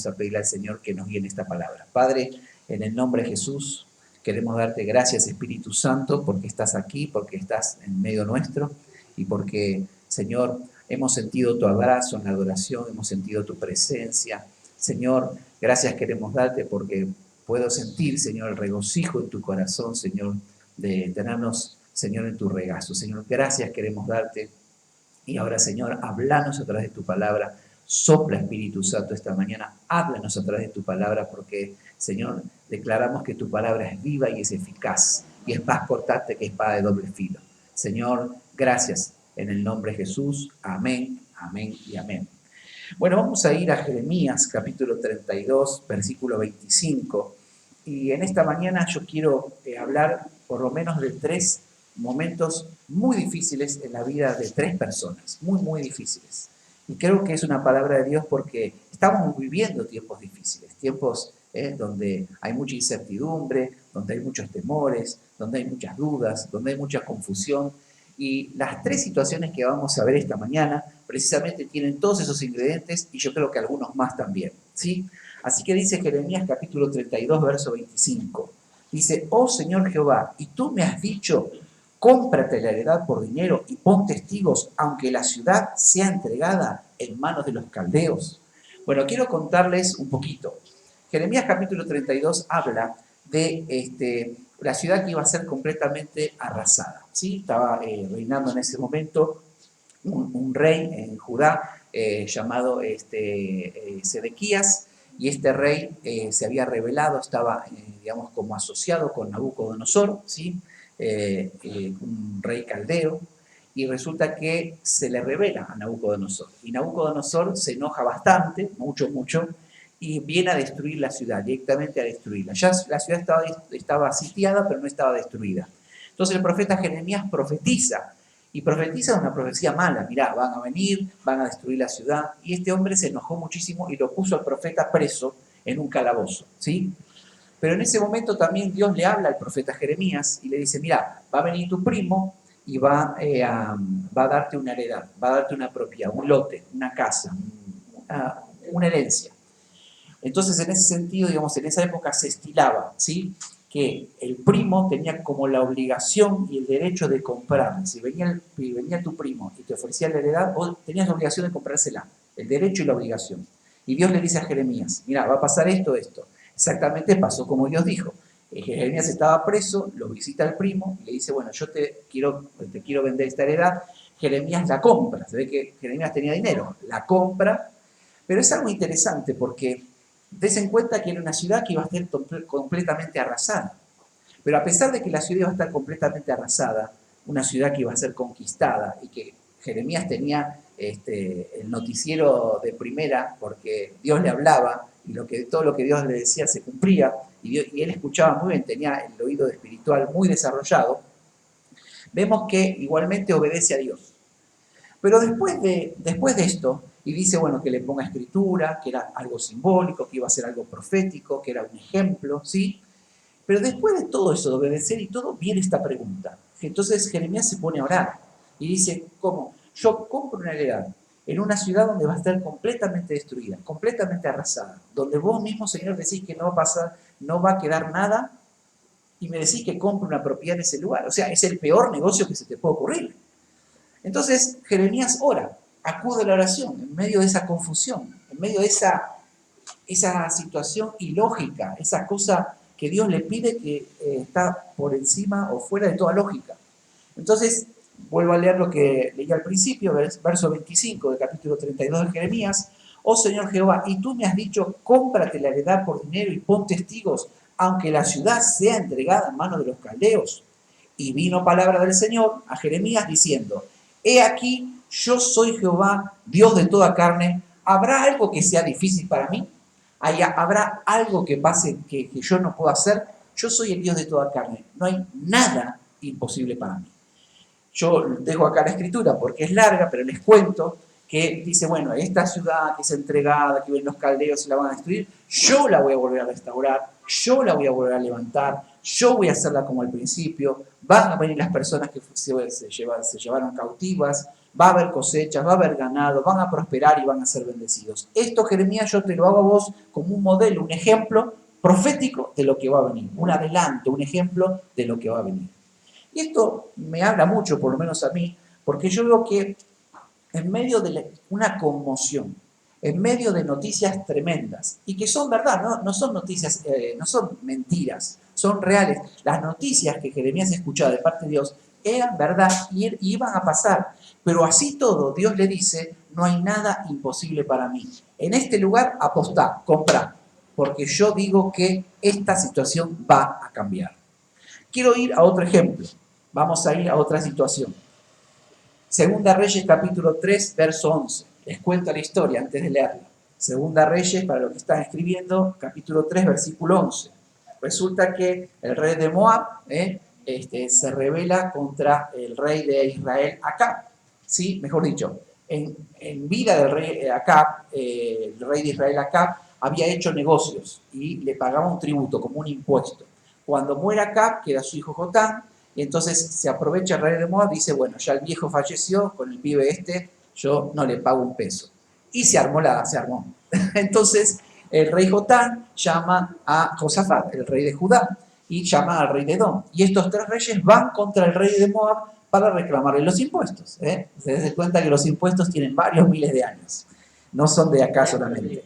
a pedirle al Señor que nos guíe en esta palabra. Padre, en el nombre de Jesús, queremos darte gracias, Espíritu Santo, porque estás aquí, porque estás en medio nuestro y porque, Señor, hemos sentido tu abrazo en la adoración, hemos sentido tu presencia. Señor, gracias queremos darte porque puedo sentir, Señor, el regocijo en tu corazón, Señor, de tenernos, Señor, en tu regazo. Señor, gracias queremos darte. Y ahora, Señor, háblanos a través de tu palabra. Sopla, Espíritu Santo, esta mañana. Háblanos a través de tu palabra porque, Señor, declaramos que tu palabra es viva y es eficaz y es más cortante que espada de doble filo. Señor, gracias. En el nombre de Jesús. Amén, amén y amén. Bueno, vamos a ir a Jeremías, capítulo 32, versículo 25. Y en esta mañana yo quiero hablar por lo menos de tres momentos muy difíciles en la vida de tres personas, muy, muy difíciles. Y creo que es una palabra de Dios porque estamos viviendo tiempos difíciles, tiempos donde hay mucha incertidumbre, donde hay muchos temores, donde hay muchas dudas, donde hay mucha confusión. Y las tres situaciones que vamos a ver esta mañana precisamente tienen todos esos ingredientes y yo creo que algunos más también, ¿sí? Así que dice Jeremías capítulo 32, verso 25. Dice, oh Señor Jehová, y tú me has dicho, cómprate la heredad por dinero y pon testigos, aunque la ciudad sea entregada en manos de los caldeos. Bueno, quiero contarles un poquito. Jeremías capítulo 32 habla de la ciudad que iba a ser completamente arrasada, ¿sí? Estaba reinando en ese momento un rey en Judá llamado Sedequías, y este rey se había rebelado, estaba, digamos, como asociado con Nabucodonosor, ¿sí? Un rey caldeo, y resulta que se le revela a Nabucodonosor. Y Nabucodonosor se enoja bastante, mucho, mucho, y viene a destruir la ciudad, directamente a destruirla. Ya la ciudad estaba sitiada, pero no estaba destruida. Entonces el profeta Jeremías profetiza, y profetiza una profecía mala. Mirá, van a venir, van a destruir la ciudad. Y este hombre se enojó muchísimo y lo puso al profeta preso en un calabozo, ¿sí? Pero en ese momento también Dios le habla al profeta Jeremías y le dice, mirá, va a venir tu primo y va a darte una heredad, va a darte una propiedad, un lote, una casa, una herencia. Entonces, en ese sentido, digamos, en esa época se estilaba, ¿sí? Que el primo tenía como la obligación y el derecho de comprar. Si venía tu primo y te ofrecía la heredad, vos tenías la obligación de comprársela, el derecho y la obligación. Y Dios le dice a Jeremías, mira, va a pasar esto, esto. Exactamente pasó como Dios dijo. Jeremías estaba preso, lo visita el primo y le dice, bueno, yo te quiero vender esta heredad. Jeremías la compra, se ve que Jeremías tenía dinero, la compra, pero es algo interesante porque des en cuenta que era una ciudad que iba a estar completamente arrasada. Pero a pesar de que la ciudad iba a estar completamente arrasada, una ciudad que iba a ser conquistada y que Jeremías tenía el noticiero de primera porque Dios le hablaba y todo lo que Dios le decía se cumplía y él escuchaba muy bien, tenía el oído espiritual muy desarrollado, vemos que igualmente obedece a Dios. Pero después de esto, y dice, bueno, que le ponga escritura, que era algo simbólico, que iba a ser algo profético, que era un ejemplo, ¿sí? Pero después de todo eso, de obedecer y todo, viene esta pregunta. Entonces Jeremías se pone a orar y dice, ¿cómo? Yo compro una heredad en una ciudad donde va a estar completamente destruida, completamente arrasada, donde vos mismo, Señor, decís que no va a pasar, no va a quedar nada, y me decís que compro una propiedad en ese lugar. O sea, es el peor negocio que se te puede ocurrir. Entonces Jeremías ora, acude a la oración en medio de esa confusión, en medio de esa situación ilógica, esa cosa que Dios le pide que está por encima o fuera de toda lógica. Entonces, vuelvo a leer lo que leí al principio, verso 25 del capítulo 32 de Jeremías. Oh Señor Jehová, y tú me has dicho, cómprate la heredad por dinero y pon testigos, aunque la ciudad sea entregada en manos de los caldeos. Y vino palabra del Señor a Jeremías diciendo, he aquí, yo soy Jehová, Dios de toda carne. ¿Habrá algo que sea difícil para mí? ¿Habrá algo que pase que yo no puedo hacer? Yo soy el Dios de toda carne. No hay nada imposible para mí. Yo dejo acá la escritura porque es larga, pero les cuento que dice, bueno, esta ciudad que es entregada, que ven los caldeos y la van a destruir, yo la voy a volver a restaurar, yo la voy a volver a levantar, yo voy a hacerla como al principio, van a venir las personas que se llevaron cautivas, va a haber cosechas, va a haber ganado, van a prosperar y van a ser bendecidos. Esto, Jeremías, yo te lo hago a vos como un modelo, un ejemplo profético de lo que va a venir, un adelanto, un ejemplo de lo que va a venir. Y esto me habla mucho, por lo menos a mí, porque yo veo que en medio de una conmoción, en medio de noticias tremendas, y que son verdad, no son noticias, no son mentiras, son reales. Las noticias que Jeremías escuchaba de parte de Dios eran verdad y iban a pasar. Pero así todo, Dios le dice, no hay nada imposible para mí. En este lugar apostá, comprá, porque yo digo que esta situación va a cambiar. Quiero ir a otro ejemplo. Vamos a ir a otra situación. Segunda Reyes capítulo 3, verso 11. Les cuento la historia antes de leerla. Segunda Reyes, para los que están escribiendo, capítulo 3, versículo 11. Resulta que el rey de Moab se rebela contra el rey de Israel, Acab. ¿Sí? Mejor dicho, en vida del rey Acab, el rey de Israel, Acab, había hecho negocios y le pagaba un tributo, como un impuesto. Cuando muere Acab, queda su hijo Jotán, y entonces se aprovecha el rey de Moab, dice, bueno, ya el viejo falleció, con el pibe yo no le pago un peso. Y se armó. Entonces el rey Jotán llama a Josafat, el rey de Judá, y llama al rey de Edom. Y estos tres reyes van contra el rey de Moab para reclamarle los impuestos. Se den cuenta que los impuestos tienen varios miles de años, no son de acá solamente.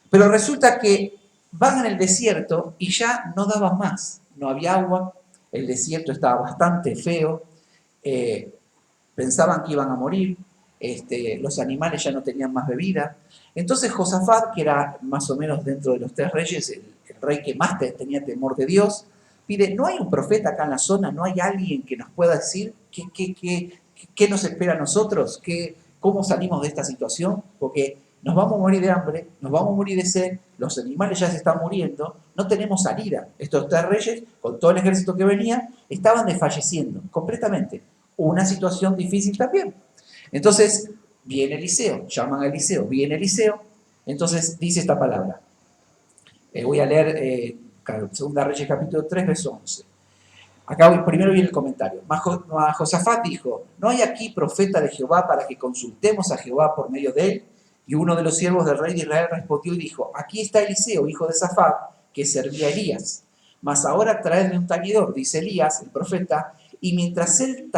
Pero resulta que van en el desierto y ya no daban más, no había agua, el desierto estaba bastante feo, pensaban que iban a morir, los animales ya no tenían más bebida. Entonces Josafat, que era más o menos dentro de los tres reyes, el rey que más tenía temor de Dios, pide, ¿no hay un profeta acá en la zona? ¿No hay alguien que nos pueda decir qué nos espera a nosotros? ¿Cómo salimos de esta situación? Porque nos vamos a morir de hambre, nos vamos a morir de sed, los animales ya se están muriendo, no tenemos salida. Estos tres reyes, con todo el ejército que venía, estaban desfalleciendo completamente. Una situación difícil también. Entonces, viene Eliseo, llaman a Eliseo, viene Eliseo, entonces dice esta palabra. Voy a leer Segunda Reyes capítulo 3, verso 11. Acá primero viene el comentario. Mas Josafat dijo, ¿no hay aquí profeta de Jehová para que consultemos a Jehová por medio de él? Y uno de los siervos del rey de Israel respondió y dijo, aquí está Eliseo, hijo de Safat, que servía a Elías. Mas ahora traedme un tañedor, dice Elías, el profeta, y mientras el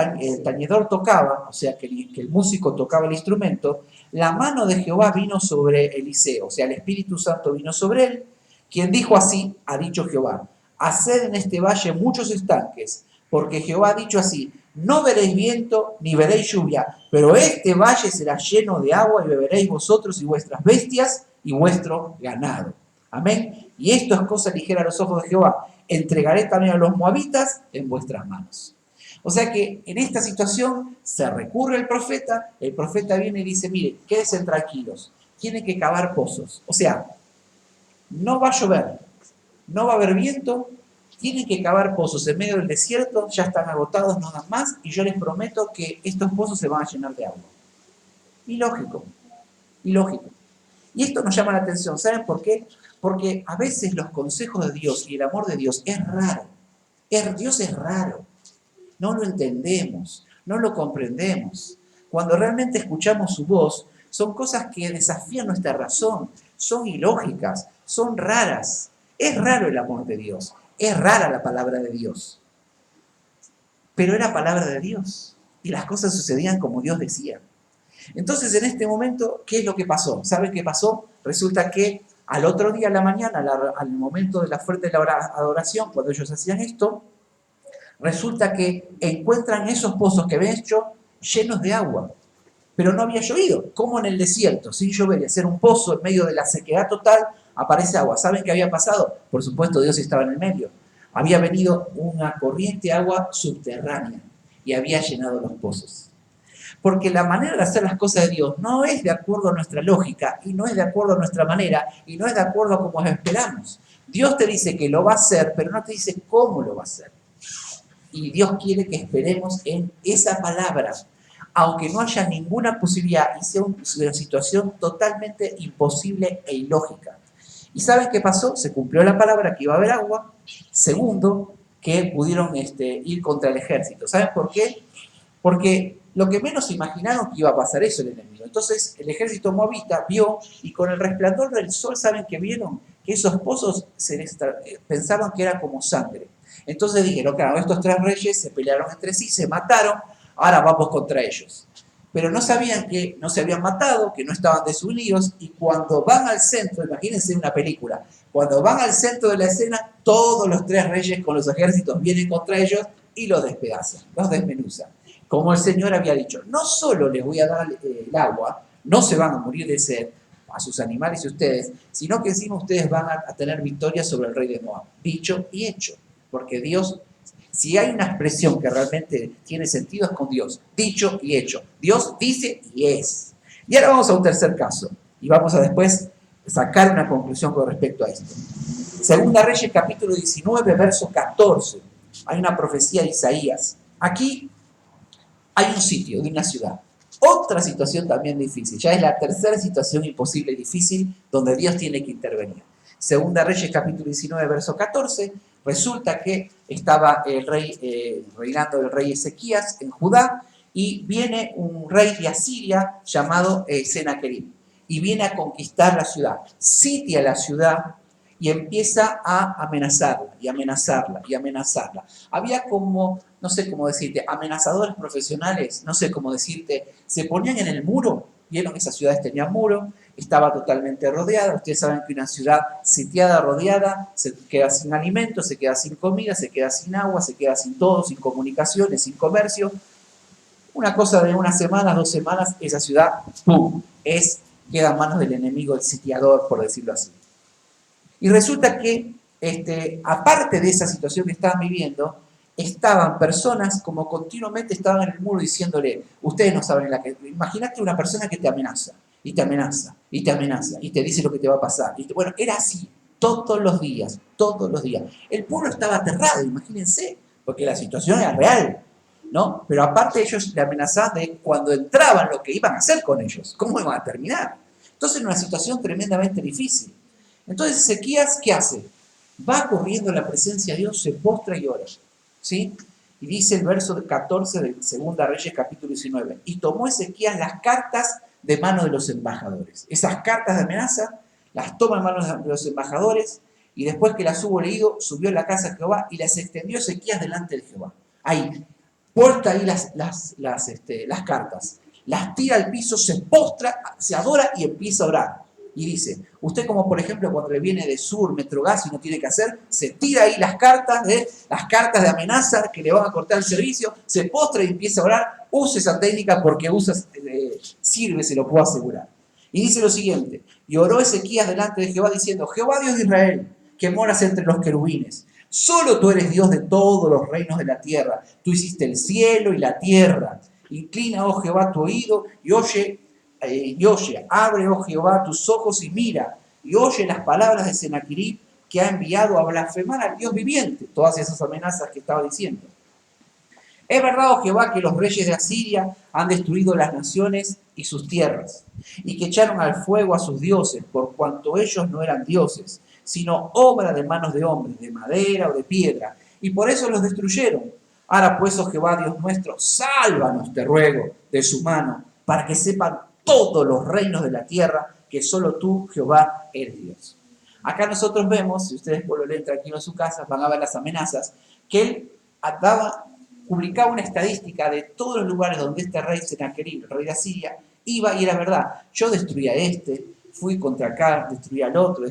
tañedor tocaba, o sea, que el músico tocaba el instrumento, la mano de Jehová vino sobre Eliseo, o sea, el Espíritu Santo vino sobre él, quien dijo así, ha dicho Jehová, haced en este valle muchos estanques, porque Jehová ha dicho así, no veréis viento ni veréis lluvia, pero este valle será lleno de agua y beberéis vosotros y vuestras bestias y vuestro ganado. Amén. Y esto es cosa ligera a los ojos de Jehová. Entregaré también a los moabitas en vuestras manos. O sea que en esta situación se recurre al profeta, el profeta viene y dice, mire, quédense tranquilos, tienen que cavar pozos. O sea, no va a llover, no va a haber viento, tienen que cavar pozos en medio del desierto, ya están agotados, no dan más, y yo les prometo que estos pozos se van a llenar de agua. Ilógico. Y esto nos llama la atención, ¿saben por qué? Porque a veces los consejos de Dios y el amor de Dios es raro. Dios es raro. No lo entendemos, no lo comprendemos. Cuando realmente escuchamos su voz, son cosas que desafían nuestra razón, son ilógicas, son raras. Es raro el amor de Dios, es rara la palabra de Dios. Pero era palabra de Dios y las cosas sucedían como Dios decía. Entonces, en este momento, ¿qué es lo que pasó? ¿Saben qué pasó? Resulta que al otro día, a la mañana, al momento de la fuerte adoración, cuando ellos hacían esto, resulta que encuentran esos pozos que habían hecho llenos de agua. Pero no había llovido. Como en el desierto, sin llover y hacer un pozo en medio de la sequedad total, aparece agua. ¿Saben qué había pasado? Por supuesto, Dios estaba en el medio. Había venido una corriente de agua subterránea y había llenado los pozos. Porque la manera de hacer las cosas de Dios no es de acuerdo a nuestra lógica y no es de acuerdo a nuestra manera y no es de acuerdo a cómo esperamos. Dios te dice que lo va a hacer, pero no te dice cómo lo va a hacer. Y Dios quiere que esperemos en esa palabra, aunque no haya ninguna posibilidad y sea una situación totalmente imposible e ilógica. ¿Y saben qué pasó? Se cumplió la palabra que iba a haber agua. Segundo, que pudieron ir contra el ejército. ¿Saben por qué? Porque lo que menos imaginaron que iba a pasar eso el enemigo. Entonces el ejército moabita vio y con el resplandor del sol, ¿saben qué vieron? Que esos pozos pensaban que era como sangre. Entonces dijeron, claro, estos tres reyes se pelearon entre sí, se mataron, ahora vamos contra ellos. Pero no sabían que no se habían matado, que no estaban desunidos, y cuando van al centro, imagínense una película, cuando van al centro de la escena, todos los tres reyes con los ejércitos vienen contra ellos y los despedazan, los desmenuzan. Como el Señor había dicho, no solo les voy a dar el agua, no se van a morir de sed a sus animales y ustedes, sino que encima ustedes van a tener victoria sobre el rey de Moab. Dicho y hecho, porque Dios, si hay una expresión que realmente tiene sentido, es con Dios. Dicho y hecho. Dios dice y es. Y ahora vamos a un tercer caso, y vamos a después sacar una conclusión con respecto a esto. Segunda Reyes, capítulo 19, verso 14. Hay una profecía de Isaías. Aquí hay un sitio de una ciudad. Otra situación también difícil. Ya es la tercera situación imposible y difícil donde Dios tiene que intervenir. Segunda Reyes, capítulo 19, verso 14. Resulta que estaba el rey, reinando el rey Ezequías en Judá, y viene un rey de Asiria llamado Senaquerib, y viene a conquistar la ciudad. Sitia la ciudad y empieza a amenazarla, y amenazarla, y amenazarla. Había como, no sé cómo decirte, amenazadores profesionales, no sé cómo decirte, se ponían en el muro, vieron que esas ciudades tenían muro, estaba totalmente rodeada. Ustedes saben que una ciudad sitiada, rodeada, se queda sin alimentos, se queda sin comida, se queda sin agua, se queda sin todo, sin comunicaciones, sin comercio. Una cosa de unas semanas, 2 semanas, esa ciudad, ¡pum!, queda en manos del enemigo, el sitiador, por decirlo así. Y resulta que, aparte de esa situación que estaban viviendo, estaban personas como continuamente estaban en el muro diciéndole, ustedes no saben imagínate una persona que te amenaza, y te amenaza, y te amenaza, y te dice lo que te va a pasar. Bueno, era así, todos los días, todos los días. El pueblo estaba aterrado, imagínense, porque la situación era real, ¿no? Pero aparte ellos le amenazaban de cuando entraban lo que iban a hacer con ellos, cómo iban a terminar. Entonces, una situación tremendamente difícil. Entonces Ezequías, ¿qué hace? Va corriendo a la presencia de Dios, se postra y ora, ¿sí? Y dice el verso 14 de Segunda Reyes, capítulo 19, y tomó Ezequías las cartas de mano de los embajadores. Esas cartas de amenaza las toma en manos de los embajadores, y después que las hubo leído, subió a la casa de Jehová y las extendió Ezequías delante de Jehová. Ahí, porta ahí las cartas, las tira al piso, se postra, se adora y empieza a orar. Y dice, usted como por ejemplo cuando le viene de Sur, Metrogas y no tiene que hacer, se tira ahí las cartas de amenaza que le van a cortar el servicio, se postra y empieza a orar. Use esa técnica porque sirve, se lo puedo asegurar. Y dice lo siguiente, y oró Ezequías delante de Jehová diciendo, Jehová Dios de Israel, que moras entre los querubines, solo tú eres Dios de todos los reinos de la tierra, tú hiciste el cielo y la tierra. Inclina, oh Jehová, tu oído y oye, abre, oh Jehová, tus ojos y mira, y oye las palabras de Senaquerib, que ha enviado a blasfemar al Dios viviente. Todas esas amenazas que estaba diciendo. Es verdad, oh Jehová, que los reyes de Asiria han destruido las naciones y sus tierras, y que echaron al fuego a sus dioses, por cuanto ellos no eran dioses, sino obra de manos de hombres, de madera o de piedra, y por eso los destruyeron. Ahora pues, oh Jehová, Dios nuestro, sálvanos, te ruego, de su mano, para que sepan todos los reinos de la tierra que solo tú, Jehová, eres Dios. Acá nosotros vemos, si ustedes lo leen tranquilo en su casa, van a ver las amenazas, que él publicaba una estadística de todos los lugares donde este rey Senaquerib, el rey de Asiria, iba, y era verdad, yo destruía fui contra acá, destruía al otro,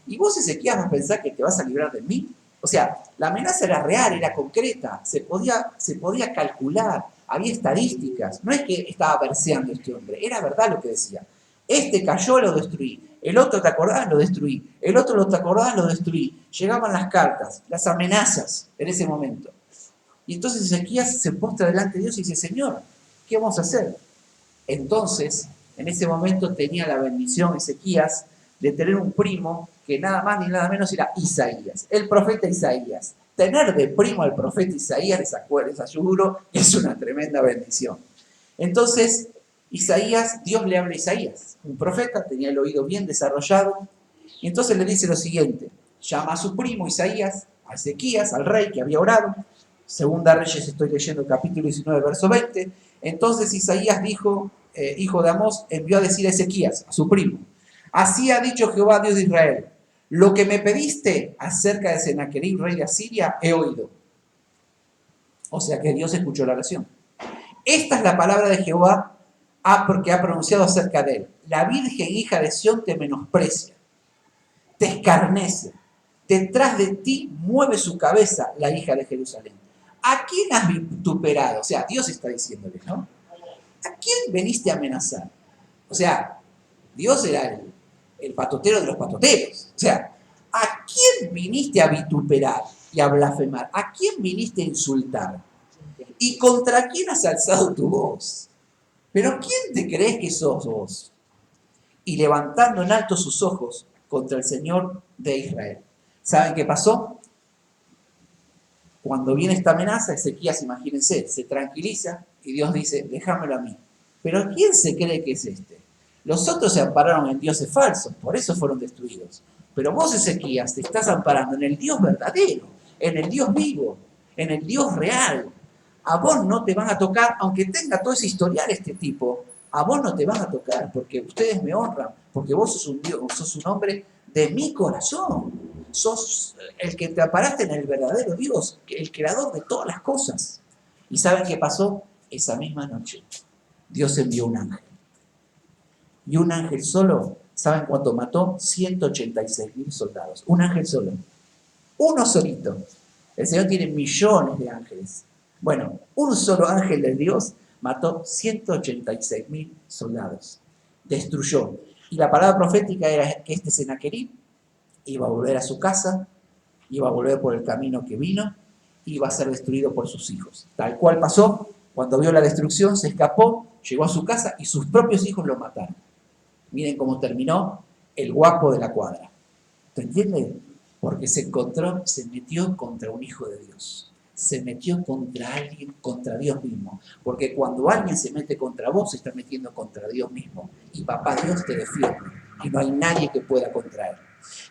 y vos, Ezequías, vas a pensar que te vas a librar de mí. O sea, la amenaza era real, era concreta, se podía calcular, había estadísticas, no es que estaba verseando este hombre, era verdad lo que decía. Este cayó, lo destruí, el otro, ¿te acordás? Lo destruí, el otro, ¿te acordás? Lo destruí. Llegaban las cartas, las amenazas en ese momento. Y entonces Ezequías se postra delante de Dios y dice, Señor, ¿qué vamos a hacer? Entonces, en ese momento tenía la bendición Ezequías de tener un primo que nada más ni nada menos era Isaías, el profeta Isaías. Tener de primo al profeta Isaías, les aseguro, es una tremenda bendición. Entonces, Dios le habla a Isaías, un profeta, tenía el oído bien desarrollado, y entonces le dice lo siguiente, llama a su primo Isaías, a Ezequías, al rey que había orado, Segunda Reyes, estoy leyendo capítulo 19, verso 20. Entonces Isaías dijo, hijo de Amós, envió a decir a Ezequías, a su primo, así ha dicho Jehová, Dios de Israel, lo que me pediste acerca de Sennacherib, rey de Asiria, he oído. O sea que Dios escuchó la oración. Esta es la palabra de Jehová porque ha pronunciado acerca de él. La virgen hija de Sión te menosprecia, te escarnece. Detrás de ti mueve su cabeza la hija de Jerusalén. ¿A quién has vituperado? O sea, Dios está diciéndole, ¿no? ¿A quién veniste a amenazar? O sea, Dios era el patotero de los patoteros. O sea, ¿a quién viniste a vituperar y a blasfemar? ¿A quién viniste a insultar? ¿Y contra quién has alzado tu voz? ¿Pero quién te crees que sos vos? Y levantando en alto sus ojos contra el Señor de Israel. ¿Saben qué pasó? Cuando viene esta amenaza, Ezequías, imagínense, se tranquiliza y Dios dice, déjamelo a mí. Pero ¿quién se cree que es este? Los otros se ampararon en dioses falsos, por eso fueron destruidos. Pero vos, Ezequías, te estás amparando en el Dios verdadero, en el Dios vivo, en el Dios real. A vos no te van a tocar, aunque tenga todo ese historial este tipo, a vos no te van a tocar, porque ustedes me honran, porque vos sos un Dios, sos un hombre de mi corazón. Sos el que te aparaste en el verdadero Dios, el creador de todas las cosas. ¿Y saben qué pasó? Esa misma noche, Dios envió un ángel. Y un ángel solo, ¿saben cuánto mató? 186.000 soldados. Un ángel solo. Uno solito. El Señor tiene millones de ángeles. Bueno, un solo ángel de Dios mató 186.000 soldados. Destruyó. Y la palabra profética era que este Sennacherib iba a volver a su casa, iba a volver por el camino que vino, iba a ser destruido por sus hijos. Tal cual pasó, cuando vio la destrucción, se escapó, llegó a su casa y sus propios hijos lo mataron. Miren cómo terminó el guapo de la cuadra. ¿Te entiendes? Porque se metió contra un hijo de Dios. Se metió contra alguien, contra Dios mismo. Porque cuando alguien se mete contra vos, se está metiendo contra Dios mismo. Y papá Dios te defiende. Y no hay nadie que pueda contra él.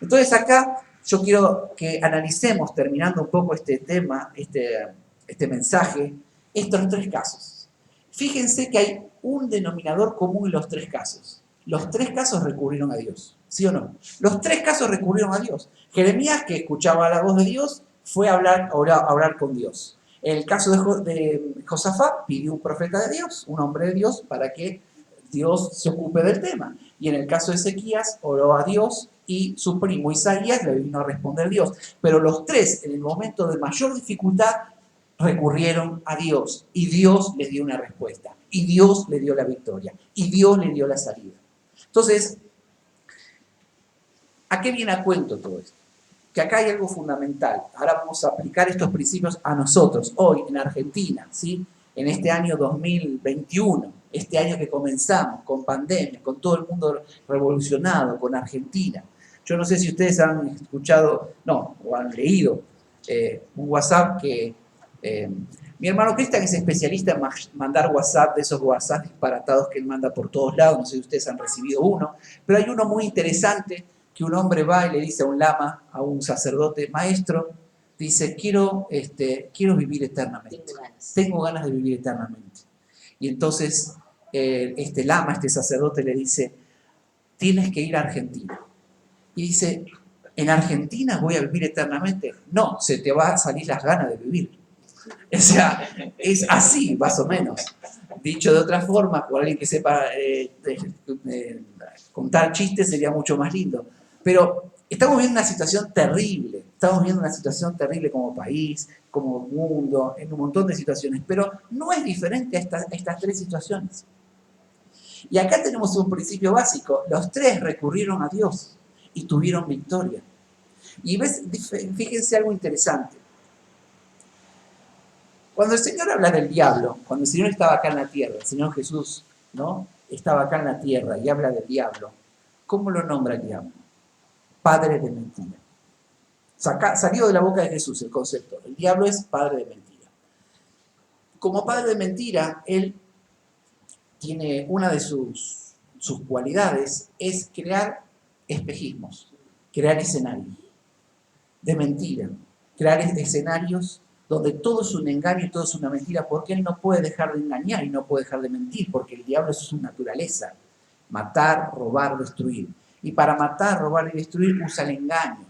Entonces acá yo quiero que analicemos, terminando un poco este tema, este mensaje, estos tres casos. Fíjense que hay un denominador común en los tres casos. Los tres casos recurrieron a Dios, ¿sí o no? Los tres casos recurrieron a Dios. Jeremías, que escuchaba la voz de Dios, fue a hablar con Dios. En el caso de Josafat, pidió un profeta de Dios, un hombre de Dios, para que Dios se ocupe del tema. Y en el caso de Ezequías, oró a Dios y su primo Isaías le vino a responder Dios. Pero los tres, en el momento de mayor dificultad, recurrieron a Dios y Dios les dio una respuesta y Dios le dio la victoria y Dios le dio la salida. Entonces, ¿a qué viene a cuento todo esto? Que acá hay algo fundamental. Ahora vamos a aplicar estos principios a nosotros, hoy en Argentina, ¿sí? En este año 2021, este año que comenzamos con pandemia, con todo el mundo revolucionado, con Argentina. Yo no sé si ustedes han escuchado, no, o han leído un WhatsApp que mi hermano Cristian es especialista en mandar WhatsApp, de esos WhatsApp disparatados que él manda por todos lados, no sé si ustedes han recibido uno, pero hay uno muy interesante que un hombre va y le dice a un lama, a un sacerdote, maestro, dice, quiero vivir eternamente, tengo ganas de vivir eternamente. Y entonces este lama, este sacerdote le dice, tienes que ir a Argentina. Y dice, ¿en Argentina voy a vivir eternamente? No, se te va a salir las ganas de vivir. O sea, es así, más o menos. Dicho de otra forma, por alguien que sepa contar chistes sería mucho más lindo. Pero estamos viendo una situación terrible. Estamos viendo una situación terrible como país, como mundo, en un montón de situaciones. Pero no es diferente a estas tres situaciones. Y acá tenemos un principio básico. Los tres recurrieron a Dios y tuvieron victoria. Y fíjense algo interesante. Cuando el Señor habla del diablo, cuando el Señor estaba acá en la tierra, el Señor Jesús, ¿no? Estaba acá en la tierra y habla del diablo, ¿cómo lo nombra el diablo? Padre de mentira. Salió de la boca de Jesús el concepto. El diablo es padre de mentira. Como padre de mentira, él tiene una de sus cualidades, es crear espejismos, crear escenarios de mentira, crear escenarios donde todo es un engaño y todo es una mentira, porque Él no puede dejar de engañar y no puede dejar de mentir, porque el diablo es su naturaleza, matar, robar, destruir. Y para matar, robar y destruir usa el engaño,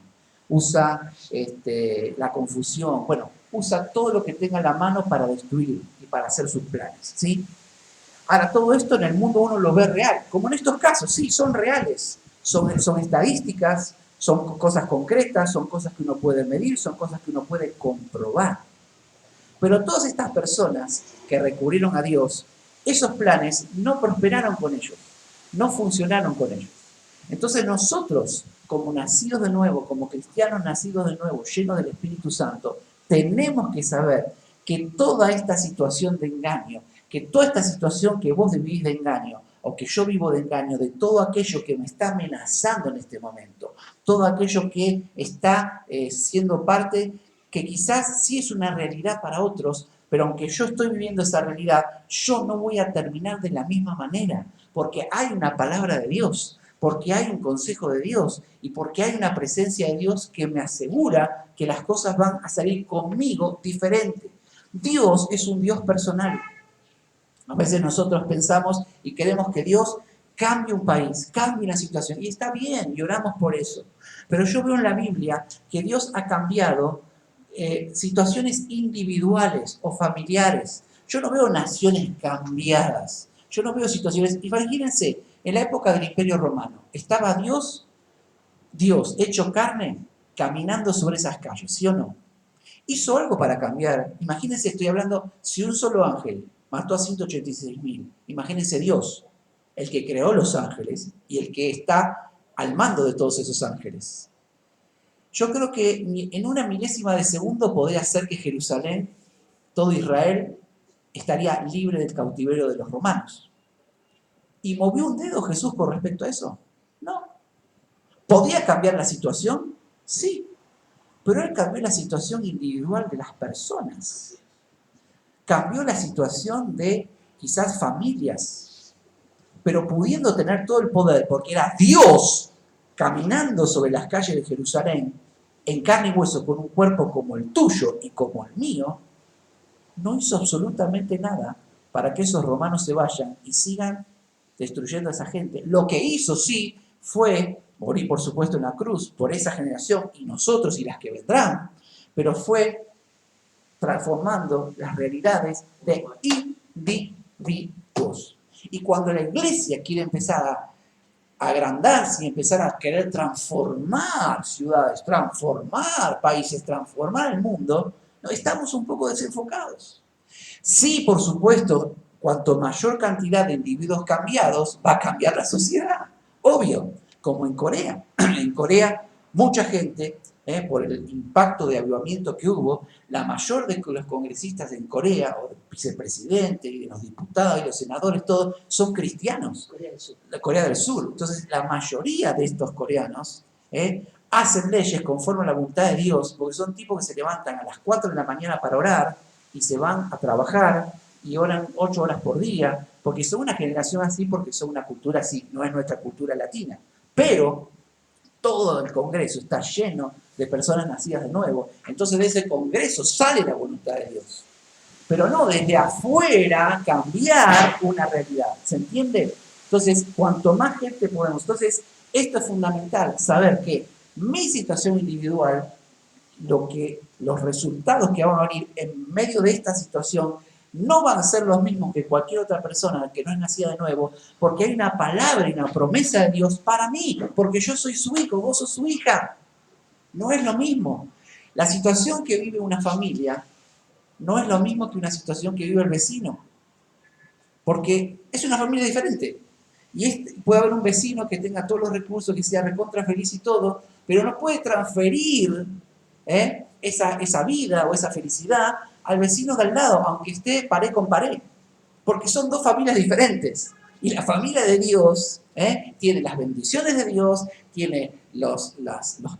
usa la confusión, bueno, usa todo lo que tenga a la mano para destruir y para hacer sus planes, ¿sí? Ahora, todo esto en el mundo uno lo ve real, como en estos casos, sí, son reales, son estadísticas, son cosas concretas, son cosas que uno puede medir, son cosas que uno puede comprobar. Pero todas estas personas que recurrieron a Dios, esos planes no prosperaron con ellos, no funcionaron con ellos. Entonces nosotros, como nacidos de nuevo, como cristianos nacidos de nuevo, llenos del Espíritu Santo, tenemos que saber que toda esta situación de engaño, que toda esta situación que vos vivís de engaño, o que yo vivo de engaño, de todo aquello que me está amenazando en este momento, todo aquello que está siendo parte, que quizás sí es una realidad para otros, pero aunque yo estoy viviendo esa realidad, yo no voy a terminar de la misma manera, porque hay una palabra de Dios, porque hay un consejo de Dios y porque hay una presencia de Dios que me asegura que las cosas van a salir conmigo diferente. Dios es un Dios personal. A veces nosotros pensamos y queremos que Dios cambie un país, cambie una situación, y está bien, y oramos por eso. Pero yo veo en la Biblia que Dios ha cambiado situaciones individuales o familiares. Yo no veo naciones cambiadas. Yo no veo situaciones. Imagínense, en la época del Imperio Romano, estaba Dios hecho carne, caminando sobre esas calles, ¿sí o no? Hizo algo para cambiar. Imagínense, estoy hablando, si un solo ángel mató a 186.000, imagínense Dios, el que creó los ángeles y el que está al mando de todos esos ángeles. Yo creo que en una milésima de segundo podría hacer que Jerusalén, todo Israel, estaría libre del cautiverio de los romanos. ¿Y movió un dedo Jesús con respecto a eso? No. ¿Podía cambiar la situación? Sí. Pero Él cambió la situación individual de las personas. Cambió la situación de quizás familias, pero pudiendo tener todo el poder, porque era Dios caminando sobre las calles de Jerusalén, en carne y hueso, con un cuerpo como el tuyo y como el mío, no hizo absolutamente nada para que esos romanos se vayan y sigan destruyendo a esa gente. Lo que hizo, sí, fue morir, por supuesto, en la cruz por esa generación y nosotros y las que vendrán, pero fue transformando las realidades de individuos. Y cuando la iglesia quiere empezar a agrandarse y empezar a querer transformar ciudades, transformar países, transformar el mundo, no, estamos un poco desenfocados. Sí, por supuesto, cuanto mayor cantidad de individuos cambiados, va a cambiar la sociedad. Obvio, como en Corea. En Corea, mucha gente, por el impacto de avivamiento que hubo, la mayor de los congresistas en Corea, o el vicepresidente, y de los diputados y los senadores, todos son cristianos. Corea del Sur. La Corea del Sur. Entonces, la mayoría de estos coreanos hacen leyes conforme a la voluntad de Dios, porque son tipos que se levantan a las 4 de la mañana para orar, y se van a trabajar y oran 8 horas por día, porque son una generación así, porque son una cultura así, no es nuestra cultura latina. Pero todo el Congreso está lleno de personas nacidas de nuevo. Entonces de ese Congreso sale la voluntad de Dios. Pero no desde afuera cambiar una realidad. ¿Se entiende? Entonces, cuanto más gente podemos. Entonces, esto es fundamental, saber que mi situación individual, los resultados que van a venir en medio de esta situación no van a ser los mismos que cualquier otra persona que no es nacida de nuevo, porque hay una palabra y una promesa de Dios para mí, porque yo soy su hijo, vos sos su hija. No es lo mismo. La situación que vive una familia no es lo mismo que una situación que vive el vecino, porque es una familia diferente. Y puede haber un vecino que tenga todos los recursos, que sea recontra feliz y todo, pero no puede transferir esa vida o esa felicidad al vecino de al lado, aunque esté pared con pared, porque son dos familias diferentes. Y la familia de Dios tiene las bendiciones de Dios, tiene los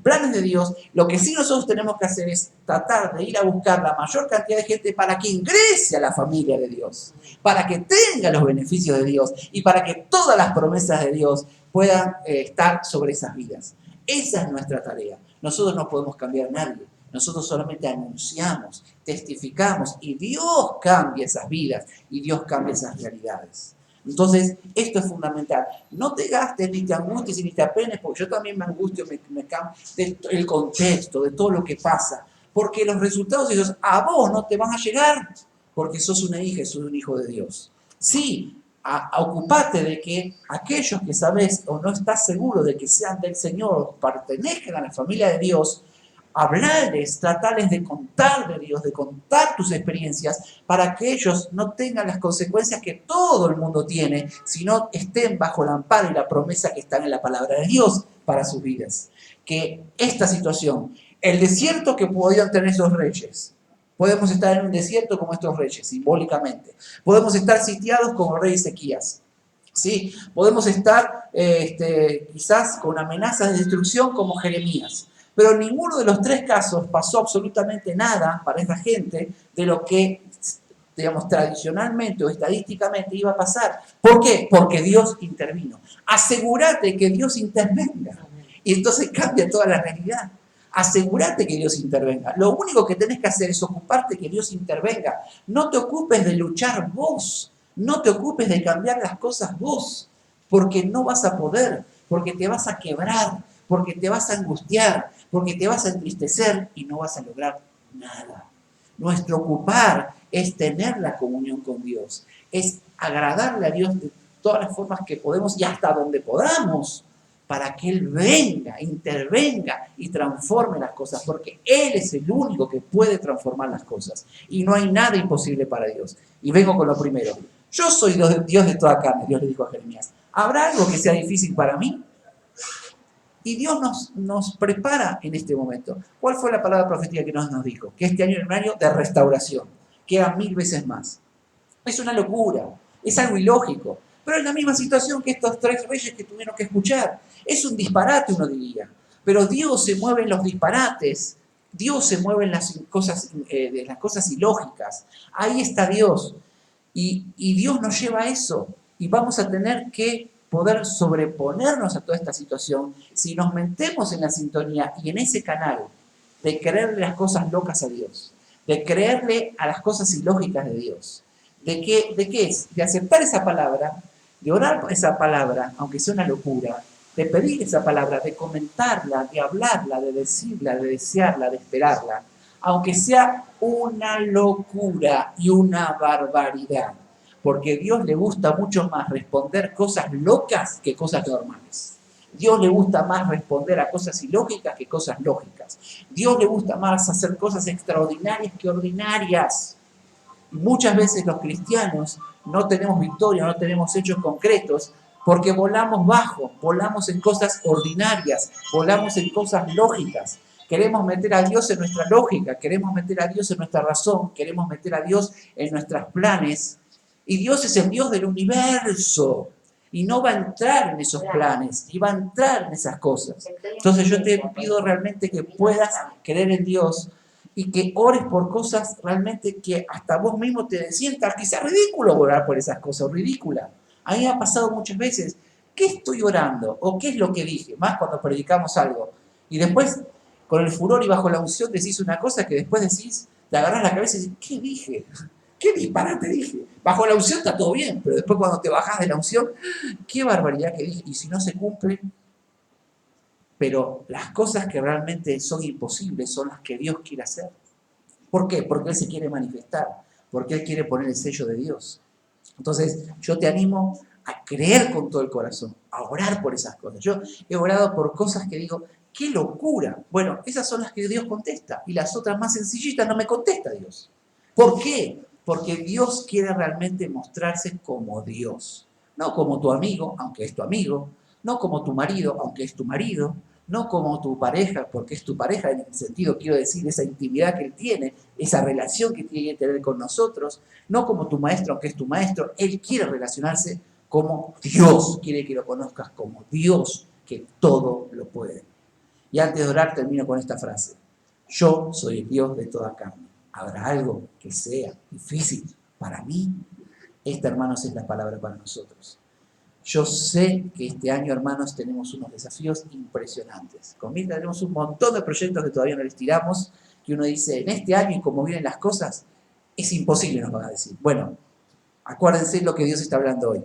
planes de Dios. Lo que sí nosotros tenemos que hacer es tratar de ir a buscar la mayor cantidad de gente para que ingrese a la familia de Dios, para que tenga los beneficios de Dios y para que todas las promesas de Dios puedan estar sobre esas vidas. Esa es nuestra tarea. Nosotros no podemos cambiar a nadie. Nosotros solamente anunciamos, testificamos y Dios cambia esas vidas y Dios cambia esas realidades. Entonces, esto es fundamental. No te gastes, ni te angusties, ni te apenes, porque yo también me angustio, me cambio del contexto, de todo lo que pasa. Porque los resultados de Dios a vos no te van a llegar, porque sos una hija, sos un hijo de Dios. Sí, ocupate de que aquellos que sabes o no estás seguro de que sean del Señor, pertenezcan a la familia de Dios, hablarles, tratarles de contar de Dios, de contar tus experiencias, para que ellos no tengan las consecuencias que todo el mundo tiene, sino estén bajo la amparo y la promesa que están en la palabra de Dios para sus vidas. Que esta situación, el desierto que podían tener esos reyes, podemos estar en un desierto como estos reyes, simbólicamente. Podemos estar sitiados como el rey Ezequías. ¿Sí? Podemos estar quizás con amenazas de destrucción como Jeremías. Pero en ninguno de los tres casos pasó absolutamente nada para esta gente de lo que, digamos, tradicionalmente o estadísticamente iba a pasar. ¿Por qué? Porque Dios intervino. Asegúrate que Dios intervenga. Y entonces cambia toda la realidad. Asegúrate que Dios intervenga. Lo único que tenés que hacer es ocuparte que Dios intervenga. No te ocupes de luchar vos. No te ocupes de cambiar las cosas vos. Porque no vas a poder. Porque te vas a quebrar. Porque te vas a angustiar. Porque te vas a entristecer y no vas a lograr nada. Nuestro ocupar es tener la comunión con Dios. Es agradarle a Dios de todas las formas que podemos y hasta donde podamos, para que Él venga, intervenga y transforme las cosas, porque Él es el único que puede transformar las cosas. Y no hay nada imposible para Dios. Y vengo con lo primero. Yo soy Dios de toda carne, Dios le dijo a Jeremías. ¿Habrá algo que sea difícil para mí? Y Dios nos prepara en este momento. ¿Cuál fue la palabra profética que nos dijo? Que este año es un año de restauración, que haga 1000 veces más. Es una locura, es algo ilógico, pero es la misma situación que estos tres reyes que tuvieron que escuchar. Es un disparate, uno diría, pero Dios se mueve en los disparates, Dios se mueve en las cosas ilógicas. Ahí está Dios, y Dios nos lleva a eso, y vamos a tener que poder sobreponernos a toda esta situación si nos metemos en la sintonía y en ese canal de creerle las cosas locas a Dios, de creerle a las cosas ilógicas de Dios. ¿De qué es? De aceptar esa palabra, de orar por esa palabra, aunque sea una locura, de pedir esa palabra, de comentarla, de hablarla, de decirla, de desearla, de esperarla, aunque sea una locura y una barbaridad. Porque a Dios le gusta mucho más responder cosas locas que cosas normales. Dios le gusta más responder a cosas ilógicas que cosas lógicas. Dios le gusta más hacer cosas extraordinarias que ordinarias. Muchas veces los cristianos no tenemos victoria, no tenemos hechos concretos, porque volamos bajo, volamos en cosas ordinarias, volamos en cosas lógicas. Queremos meter a Dios en nuestra lógica, queremos meter a Dios en nuestra razón, queremos meter a Dios en nuestros planes. Y Dios es el Dios del universo. Y no va a entrar en esos planes, y va a entrar en esas cosas. Entonces yo te pido realmente que puedas creer en Dios y que ores por cosas realmente que hasta vos mismo te sientas quizás ridículo orar por esas cosas, ridícula. A mí me ha pasado muchas veces, ¿qué estoy orando? ¿O qué es lo que dije? Más cuando predicamos algo. Y después, con el furor y bajo la unción, decís una cosa que después decís, te agarrás la cabeza y decís, ¿qué dije? ¿Qué disparate dije? Bajo la unción está todo bien, pero después cuando te bajás de la unción, qué barbaridad que dije. Y si no se cumple, pero las cosas que realmente son imposibles son las que Dios quiere hacer. ¿Por qué? Porque Él se quiere manifestar, porque Él quiere poner el sello de Dios. Entonces, yo te animo a creer con todo el corazón, a orar por esas cosas. Yo he orado por cosas que digo, ¡qué locura! Bueno, esas son las que Dios contesta, y las otras más sencillitas no me contesta Dios. ¿Por qué? Porque Dios quiere realmente mostrarse como Dios, no como tu amigo, aunque es tu amigo, no como tu marido, aunque es tu marido, no como tu pareja, porque es tu pareja, en el sentido, quiero decir, esa intimidad que Él tiene, esa relación que tiene que tener con nosotros, no como tu maestro, aunque es tu maestro. Él quiere relacionarse como Dios, quiere que lo conozcas como Dios, que todo lo puede. Y antes de orar termino con esta frase: yo soy el Dios de toda carne. ¿Habrá algo que sea difícil para mí? Esta, hermanos, es la palabra para nosotros. Yo sé que este año, hermanos, tenemos unos desafíos impresionantes. Con Mirta tenemos un montón de proyectos que todavía no les tiramos, que uno dice, en este año y como vienen las cosas, es imposible, nos van a decir. Bueno, acuérdense lo que Dios está hablando hoy.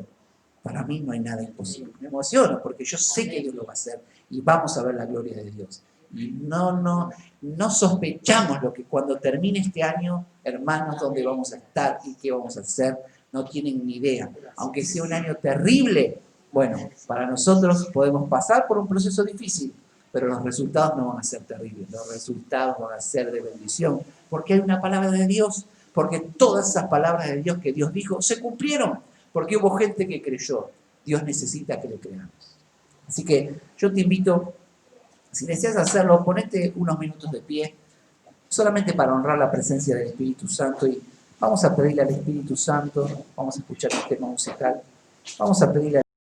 Para mí no hay nada imposible. Me emociono porque yo sé que Dios lo va a hacer y vamos a ver la gloria de Dios. Y no sospechamos lo que cuando termine este año, hermanos, dónde vamos a estar y qué vamos a hacer, no tienen ni idea. Aunque sea un año terrible, bueno, para nosotros podemos pasar por un proceso difícil, pero los resultados no van a ser terribles, los resultados van a ser de bendición, porque hay una palabra de Dios, porque todas esas palabras de Dios que Dios dijo se cumplieron, porque hubo gente que creyó. Dios necesita que le creamos. Así que yo te invito, si deseas hacerlo, ponete unos minutos de pie, solamente para honrar la presencia del Espíritu Santo, y vamos a pedirle al Espíritu Santo, vamos a escuchar un tema musical, vamos a pedirle